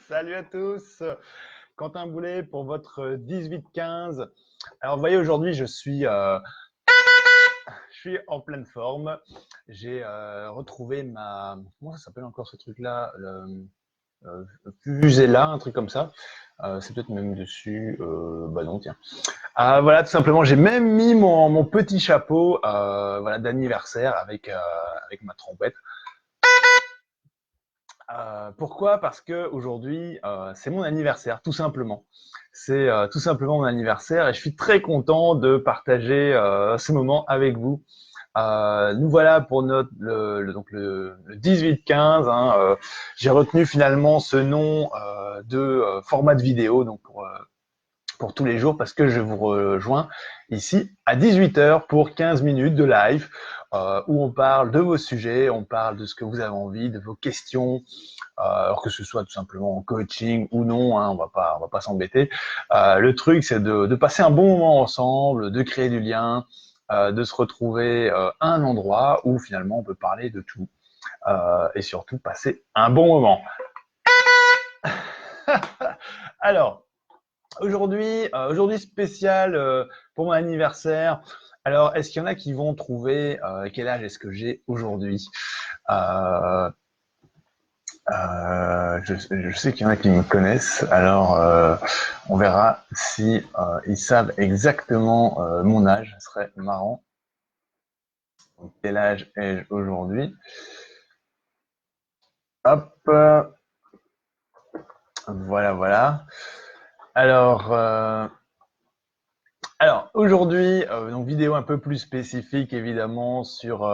Salut à tous, Quentin Boulet pour votre 18-15. Alors vous voyez aujourd'hui je suis en pleine forme. J'ai retrouvé ma... Comment ça s'appelle encore ce truc-là? Euh, Vuvuzela, un truc comme ça. C'est peut-être même dessus. Bah non, tiens. Voilà, tout simplement, j'ai même mis mon petit chapeau voilà, d'anniversaire avec ma trompette. Pourquoi? Parce que aujourd'hui, c'est mon anniversaire, tout simplement. C'est tout simplement mon anniversaire et je suis très content de partager ce moment avec vous. Nous voilà pour donc le 18-15. Hein, j'ai retenu finalement ce nom de format de vidéo, donc pour tous les jours, parce que je vous rejoins ici à 18h pour 15 minutes de live où on parle de vos sujets, on parle de ce que vous avez envie, de vos questions, que ce soit tout simplement en coaching ou non, hein, on va pas s'embêter. Le truc, c'est de passer un bon moment ensemble, de créer du lien, de se retrouver à un endroit où finalement on peut parler de tout et surtout passer un bon moment. Alors, aujourd'hui spécial pour mon anniversaire. Alors, est-ce qu'il y en a qui vont trouver quel âge est-ce que j'ai aujourd'hui? Je sais qu'il y en a qui me connaissent, alors on verra si ils savent exactement mon âge, ce serait marrant. Donc, quel âge ai-je aujourd'hui? Hop, voilà. Alors, aujourd'hui, donc vidéo un peu plus spécifique évidemment sur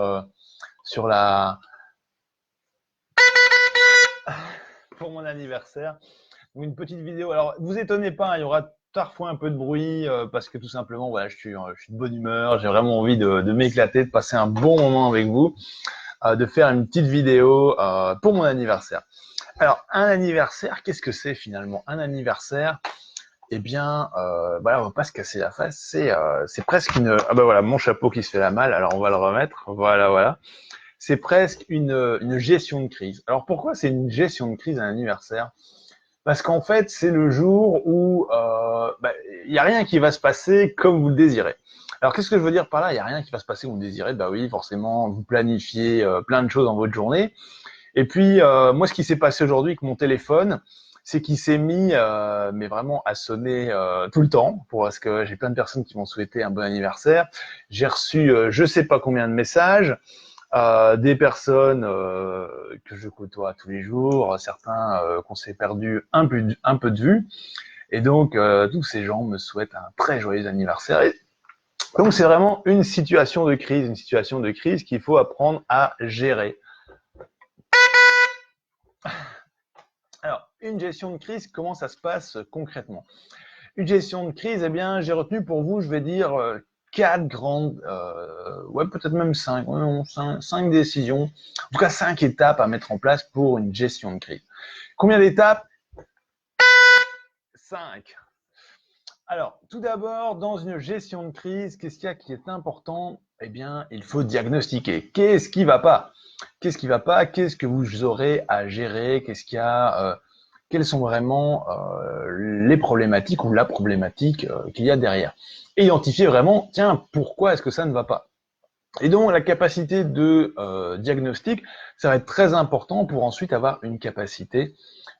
la pour mon anniversaire. Ou une petite vidéo. Alors, vous étonnez pas, hein, il y aura parfois un peu de bruit parce que tout simplement, voilà, je suis de bonne humeur, j'ai vraiment envie de m'éclater, de passer un bon moment avec vous, de faire une petite vidéo pour mon anniversaire. Alors, un anniversaire, qu'est-ce que c'est finalement? Un anniversaire, eh bien, voilà, on va pas se casser la face. C'est presque une. Ah ben voilà, mon chapeau qui se fait la malle. Alors, on va le remettre. Voilà. C'est presque une gestion de crise. Alors, pourquoi c'est une gestion de crise à un anniversaire? Parce qu'en fait, c'est le jour où il n'y a rien qui va se passer comme vous le désirez. Alors, qu'est-ce que je veux dire par là? Il n'y a rien qui va se passer comme vous le désirez. Bah oui, forcément, vous planifiez plein de choses dans votre journée. Et puis, moi, ce qui s'est passé aujourd'hui avec mon téléphone, c'est qu'il s'est mis, mais vraiment à sonner tout le temps, parce que j'ai plein de personnes qui m'ont souhaité un bon anniversaire. J'ai reçu je sais pas combien de messages, des personnes que je côtoie tous les jours, certains qu'on s'est perdu un peu de vue. Et donc, tous ces gens me souhaitent un très joyeux anniversaire. Et donc, c'est vraiment une situation de crise qu'il faut apprendre à gérer. Alors, une gestion de crise, comment ça se passe concrètement? Une gestion de crise, eh bien, j'ai retenu pour vous, je vais dire, 4 grandes, ouais, peut-être même 5, non, 5 décisions, en tout cas 5 étapes à mettre en place pour une gestion de crise. Combien d'étapes? 5. Alors, tout d'abord, dans une gestion de crise, qu'est-ce qu'il y a qui est important? Eh bien, il faut diagnostiquer. Qu'est-ce qui va pas? Qu'est-ce qui va pas? Qu'est-ce que vous aurez à gérer? Qu'est-ce qu'il y a? Quelles sont vraiment les problématiques ou la problématique qu'il y a derrière? Et identifier vraiment, tiens, pourquoi est-ce que ça ne va pas? Et donc, la capacité de diagnostic, ça va être très important pour ensuite avoir une capacité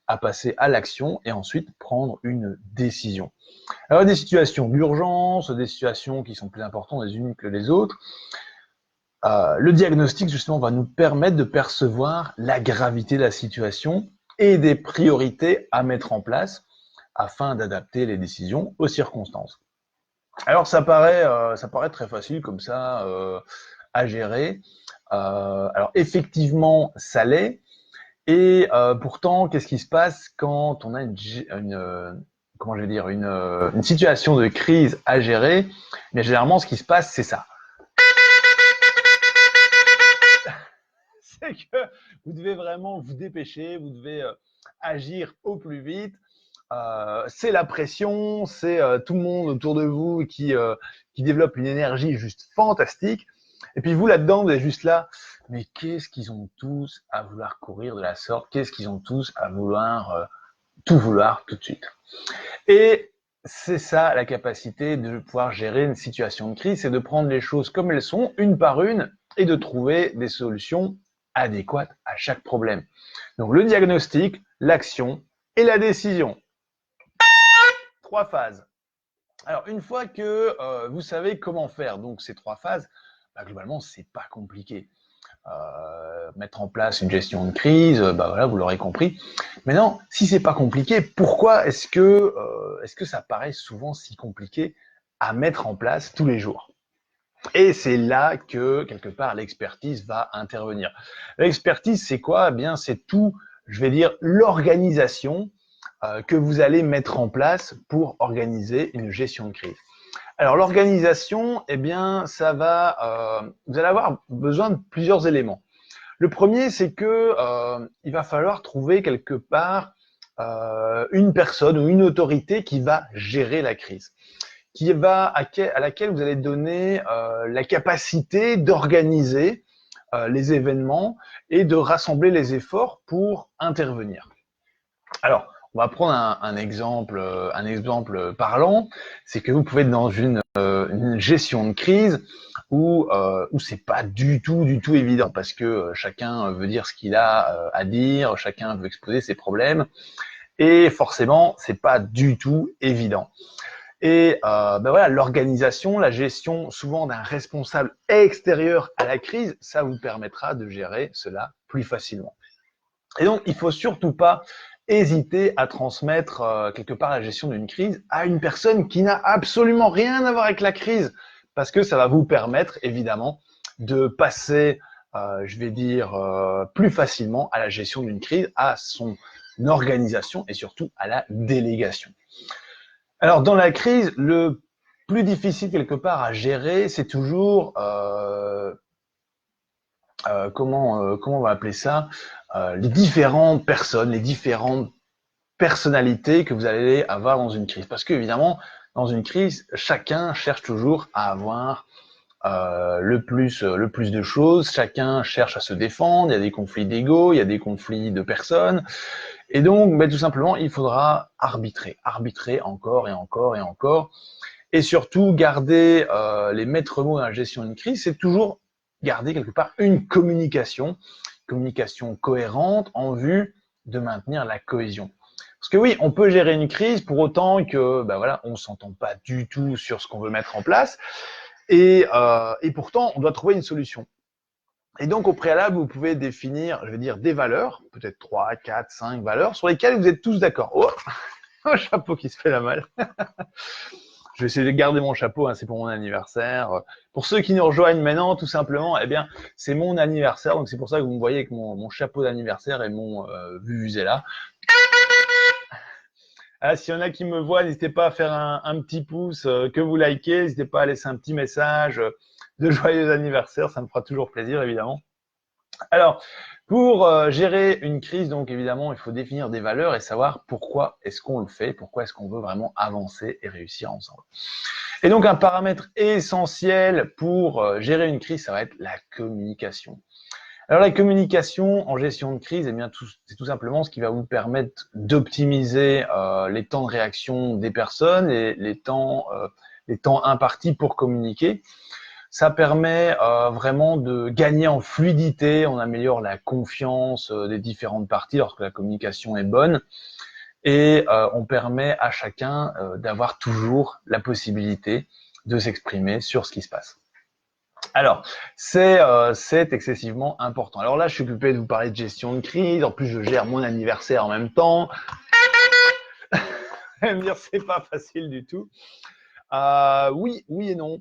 à passer à l'action et ensuite prendre une décision. Alors, des situations d'urgence, des situations qui sont plus importantes les unes que les autres. Le diagnostic, justement, va nous permettre de percevoir la gravité de la situation et des priorités à mettre en place afin d'adapter les décisions aux circonstances. Alors, ça paraît très facile comme ça à gérer. Alors, effectivement, ça l'est. Et pourtant, qu'est-ce qui se passe quand on a comment je vais dire, une situation de crise à gérer? Mais généralement, ce qui se passe, c'est ça. C'est que vous devez vraiment vous dépêcher, vous devez agir au plus vite. C'est la pression, c'est tout le monde autour de vous qui développe une énergie juste fantastique. Et puis vous là-dedans, vous êtes juste là. Mais qu'est-ce qu'ils ont tous à vouloir courir de la sorte? Qu'est-ce qu'ils ont tous à vouloir tout vouloir tout de suite. Et c'est ça la capacité de pouvoir gérer une situation de crise, c'est de prendre les choses comme elles sont, une par une, et de trouver des solutions adéquates à chaque problème. Donc le diagnostic, l'action et la décision. 3 phases. Alors une fois que vous savez comment faire donc ces 3 phases, bah, globalement c'est pas compliqué. Mettre en place une gestion de crise, bah voilà, vous l'aurez compris. Maintenant, si c'est pas compliqué, pourquoi est-ce que ça paraît souvent si compliqué à mettre en place tous les jours? Et c'est là que, quelque part, l'expertise va intervenir. L'expertise, c'est quoi? Eh bien, c'est tout, je vais dire, l'organisation que vous allez mettre en place pour organiser une gestion de crise. Alors, l'organisation, eh bien, vous allez avoir besoin de plusieurs éléments. Le premier, c'est que il va falloir trouver quelque part une personne ou une autorité qui va gérer la crise, à laquelle vous allez donner la capacité d'organiser les événements et de rassembler les efforts pour intervenir. Alors, on va prendre un exemple parlant, c'est que vous pouvez être dans une gestion de crise où c'est pas du tout évident parce que chacun veut dire ce qu'il a à dire, chacun veut exposer ses problèmes et forcément c'est pas du tout évident. Et ben voilà, l'organisation, la gestion souvent d'un responsable extérieur à la crise, ça vous permettra de gérer cela plus facilement. Et donc, il faut surtout pas hésiter à transmettre quelque part la gestion d'une crise à une personne qui n'a absolument rien à voir avec la crise, parce que ça va vous permettre évidemment de passer, je vais dire, plus facilement à la gestion d'une crise, à son organisation et surtout à la délégation. Alors, dans la crise, le plus difficile quelque part à gérer, c'est toujours comment on va appeler ça, les différentes personnes, les différentes personnalités que vous allez avoir dans une crise. Parce que évidemment, dans une crise, chacun cherche toujours à avoir le plus de choses. Chacun cherche à se défendre. Il y a des conflits d'ego, il y a des conflits de personnes. Et donc, ben, tout simplement, il faudra arbitrer encore et encore et encore. Et surtout, garder les maîtres mots dans la gestion d'une crise, c'est toujours garder quelque part une communication cohérente en vue de maintenir la cohésion. Parce que oui, on peut gérer une crise pour autant que, ben voilà, on s'entend pas du tout sur ce qu'on veut mettre en place, et pourtant, on doit trouver une solution. Et donc, au préalable, vous pouvez définir, je vais dire, des valeurs, peut-être 3, 4, 5 valeurs, sur lesquelles vous êtes tous d'accord. Oh, un chapeau qui se fait la malle. Je vais essayer de garder mon chapeau, hein, c'est pour mon anniversaire. Pour ceux qui nous rejoignent maintenant, tout simplement, eh bien, c'est mon anniversaire, donc c'est pour ça que vous me voyez avec mon chapeau d'anniversaire et mon vuvuzela. Ah, s'il y en a qui me voient, n'hésitez pas à faire un petit pouce, que vous likez, n'hésitez pas à laisser un petit message de joyeux anniversaire, ça me fera toujours plaisir, évidemment. Alors, pour gérer une crise, donc évidemment, il faut définir des valeurs et savoir pourquoi est-ce qu'on le fait, pourquoi est-ce qu'on veut vraiment avancer et réussir ensemble. Et donc, un paramètre essentiel pour gérer une crise, ça va être la communication. Alors, la communication en gestion de crise, eh bien, c'est tout simplement ce qui va vous permettre d'optimiser les temps de réaction des personnes et les temps impartis pour communiquer. Ça permet vraiment de gagner en fluidité, on améliore la confiance des différentes parties lorsque la communication est bonne et on permet à chacun d'avoir toujours la possibilité de s'exprimer sur ce qui se passe. Alors, c'est excessivement important. Alors là, je suis occupé de vous parler de gestion de crise, en plus je gère mon anniversaire en même temps. Vous allez me dire, c'est pas facile du tout. Oui et non.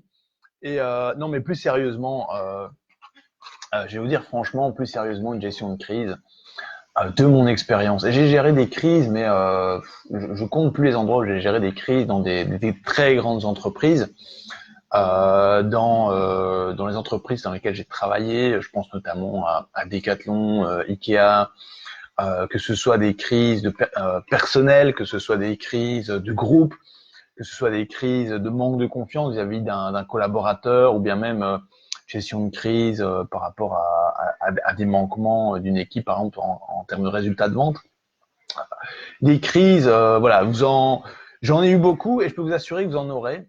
Et non, mais plus sérieusement, je vais vous dire franchement, plus sérieusement, une gestion de crise, de mon expérience. Et j'ai géré des crises, mais je compte plus les endroits où j'ai géré des crises dans des très grandes entreprises. Dans les entreprises dans lesquelles j'ai travaillé, je pense notamment à Decathlon, Ikea, que ce soit des crises personnelles, que ce soit des crises de groupe, que ce soit des crises de manque de confiance vis-à-vis d'un collaborateur ou bien même gestion de crise par rapport à des manquements d'une équipe, par exemple en termes de résultats de vente. des crises, voilà, j'en ai eu beaucoup et je peux vous assurer que vous en aurez.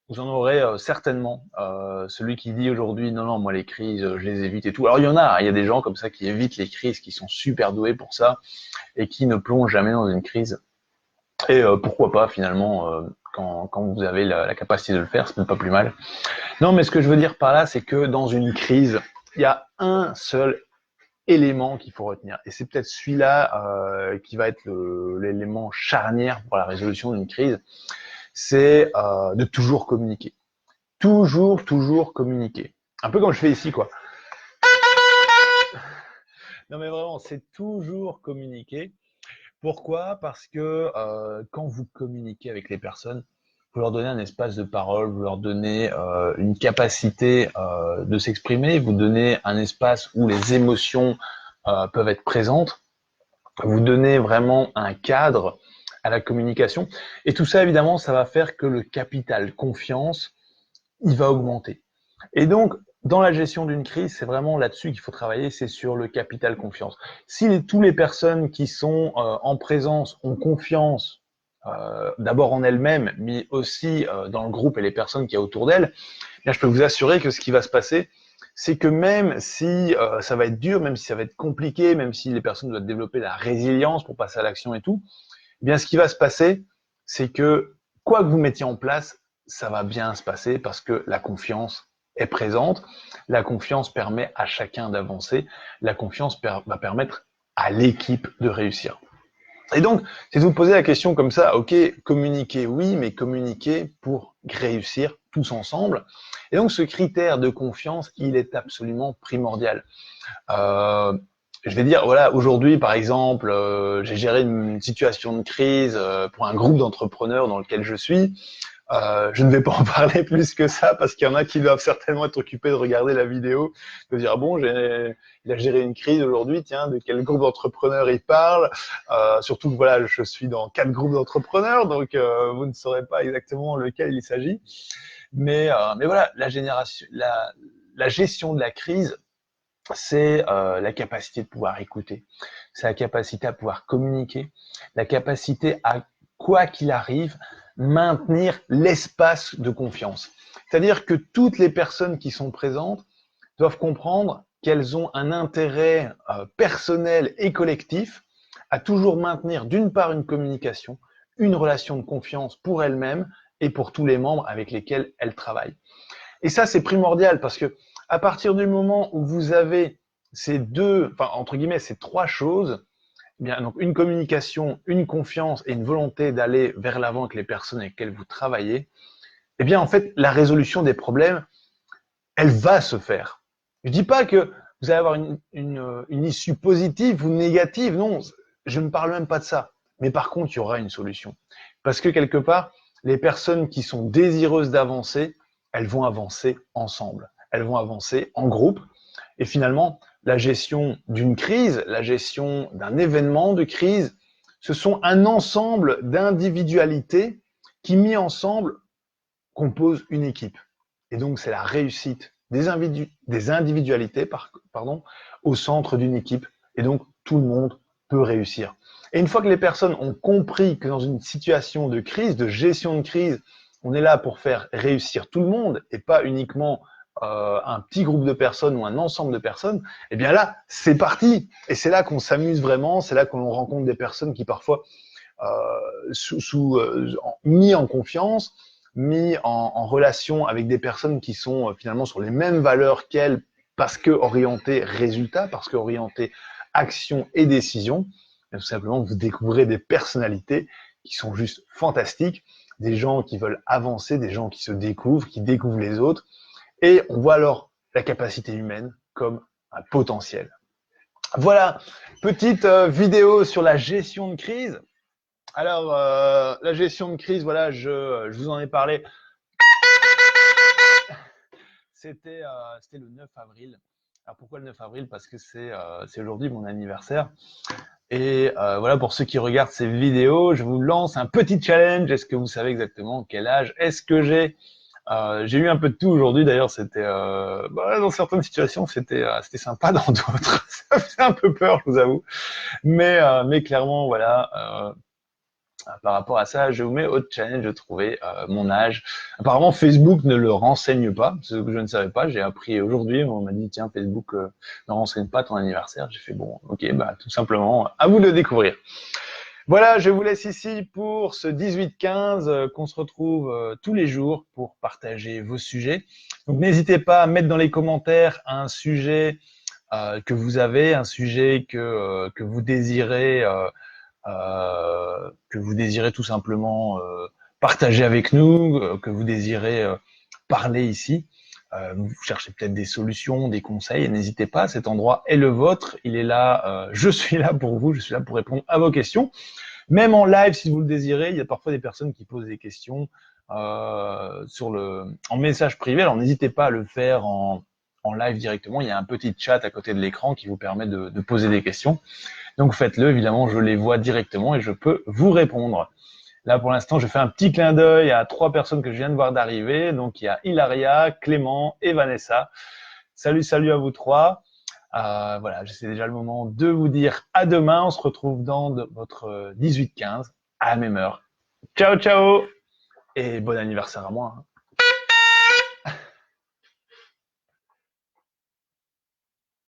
Vous en aurez certainement. Celui qui dit aujourd'hui non, non, moi les crises, je les évite et tout. Alors il y en a, hein, il y a des gens comme ça qui évitent les crises, qui sont super doués pour ça et qui ne plongent jamais dans une crise. Et pourquoi pas finalement, quand vous avez la capacité de le faire, ce n'est pas plus mal. Non, mais ce que je veux dire par là, c'est que dans une crise, il y a un seul élément qu'il faut retenir. Et c'est peut-être celui-là qui va être l'élément charnière pour la résolution d'une crise. C'est de toujours communiquer. Toujours communiquer. Un peu comme je fais ici, quoi. Non, mais vraiment, c'est toujours communiquer. Pourquoi? Parce que quand vous communiquez avec les personnes, vous leur donnez un espace de parole, vous leur donnez une capacité de s'exprimer, vous donnez un espace où les émotions peuvent être présentes, vous donnez vraiment un cadre à la communication. Et tout ça, évidemment, ça va faire que le capital confiance, il va augmenter. Et donc, dans la gestion d'une crise, c'est vraiment là-dessus qu'il faut travailler, c'est sur le capital confiance. Si toutes les personnes qui sont en présence ont confiance, d'abord en elles-mêmes, mais aussi dans le groupe et les personnes qui y a autour d'elles, je peux vous assurer que ce qui va se passer, c'est que même si ça va être dur, même si ça va être compliqué, même si les personnes doivent développer la résilience pour passer à l'action et tout, eh bien ce qui va se passer, c'est que quoi que vous mettiez en place, ça va bien se passer parce que la confiance est présente. La confiance permet à chacun d'avancer. La confiance va permettre à l'équipe de réussir. Et donc, si vous posez la question comme ça, ok, communiquer, oui, mais communiquer pour réussir tous ensemble. Et donc, ce critère de confiance, il est absolument primordial. Je vais dire, voilà, aujourd'hui, par exemple, j'ai géré une situation de crise pour un groupe d'entrepreneurs dans lequel je suis. Je ne vais pas en parler plus que ça parce qu'il y en a qui doivent certainement être occupés de regarder la vidéo, de dire, ah bon, il a géré une crise aujourd'hui, tiens, de quel groupe d'entrepreneurs il parle. Surtout que voilà, je suis dans 4 groupes d'entrepreneurs, donc vous ne saurez pas exactement lequel il s'agit. Mais voilà, la gestion de la crise, c'est la capacité de pouvoir écouter, c'est la capacité à pouvoir communiquer, la capacité à, quoi qu'il arrive, maintenir l'espace de confiance. C'est-à-dire que toutes les personnes qui sont présentes doivent comprendre qu'elles ont un intérêt personnel et collectif à toujours maintenir d'une part une communication, une relation de confiance pour elles-mêmes et pour tous les membres avec lesquels elles travaillent. Et ça, c'est primordial parce que à partir du moment où vous avez ces deux, enfin entre guillemets, ces trois choses, eh bien donc une communication, une confiance et une volonté d'aller vers l'avant avec les personnes avec lesquelles vous travaillez, eh bien en fait la résolution des problèmes, elle va se faire. Je dis pas que vous allez avoir une issue positive ou négative, non, je ne parle même pas de ça. Mais par contre, il y aura une solution. Parce que quelque part, les personnes qui sont désireuses d'avancer, elles vont avancer ensemble. Elles vont avancer en groupe. Et finalement, la gestion d'une crise, la gestion d'un événement de crise, ce sont un ensemble d'individualités qui, mis ensemble, composent une équipe. Et donc, c'est la réussite des individualités au centre d'une équipe. Et donc, tout le monde peut réussir. Et une fois que les personnes ont compris que dans une situation de crise, de gestion de crise, on est là pour faire réussir tout le monde et pas uniquement un petit groupe de personnes ou un ensemble de personnes, eh bien là, c'est parti. Et c'est là qu'on s'amuse vraiment, c'est là qu'on rencontre des personnes qui parfois mis en confiance, mis en relation avec des personnes qui sont finalement sur les mêmes valeurs qu'elles parce que orientées résultats, parce que orientées action et décision. Et tout simplement, vous découvrez des personnalités qui sont juste fantastiques, des gens qui veulent avancer, des gens qui se découvrent, qui découvrent les autres. Et on voit alors la capacité humaine comme un potentiel. Voilà, petite vidéo sur la gestion de crise. Alors, la gestion de crise, voilà, je vous en ai parlé. C'était le 9 avril. Alors, pourquoi le 9 avril? Parce que c'est aujourd'hui mon anniversaire. Et voilà, pour ceux qui regardent ces vidéos, je vous lance un petit challenge. Est-ce que vous savez exactement quel âge est-ce que j'ai? J'ai eu un peu de tout aujourd'hui. D'ailleurs, c'était dans certaines situations, c'était sympa, dans d'autres, ça faisait un peu peur, je vous avoue. Mais clairement, voilà, par rapport à ça, je vous mets au challenge de trouver mon âge. Apparemment, Facebook ne le renseigne pas, c'est ce que je ne savais pas. J'ai appris aujourd'hui, on m'a dit, tiens, Facebook ne renseigne pas ton anniversaire. J'ai fait, bon, ok, bah tout simplement, à vous de le découvrir. Voilà, je vous laisse ici pour ce 18-15, qu'on se retrouve tous les jours pour partager vos sujets. Donc n'hésitez pas à mettre dans les commentaires un sujet que vous avez, un sujet que vous désirez tout simplement partager avec nous, que vous désirez parler ici. Vous cherchez peut-être des solutions, des conseils, n'hésitez pas, cet endroit est le vôtre, il est là, je suis là pour vous, je suis là pour répondre à vos questions. Même en live, si vous le désirez, il y a parfois des personnes qui posent des questions en message privé, alors n'hésitez pas à le faire en live directement, il y a un petit chat à côté de l'écran qui vous permet de poser des questions. Donc faites-le, évidemment, je les vois directement et je peux vous répondre. Là, pour l'instant, je fais un petit clin d'œil à 3 personnes que je viens de voir d'arriver. Donc, il y a Hilaria, Clément et Vanessa. Salut, salut à vous 3. Voilà, c'est déjà le moment de vous dire à demain. On se retrouve dans votre 18-15 à la même heure. Ciao, ciao et bon anniversaire à moi.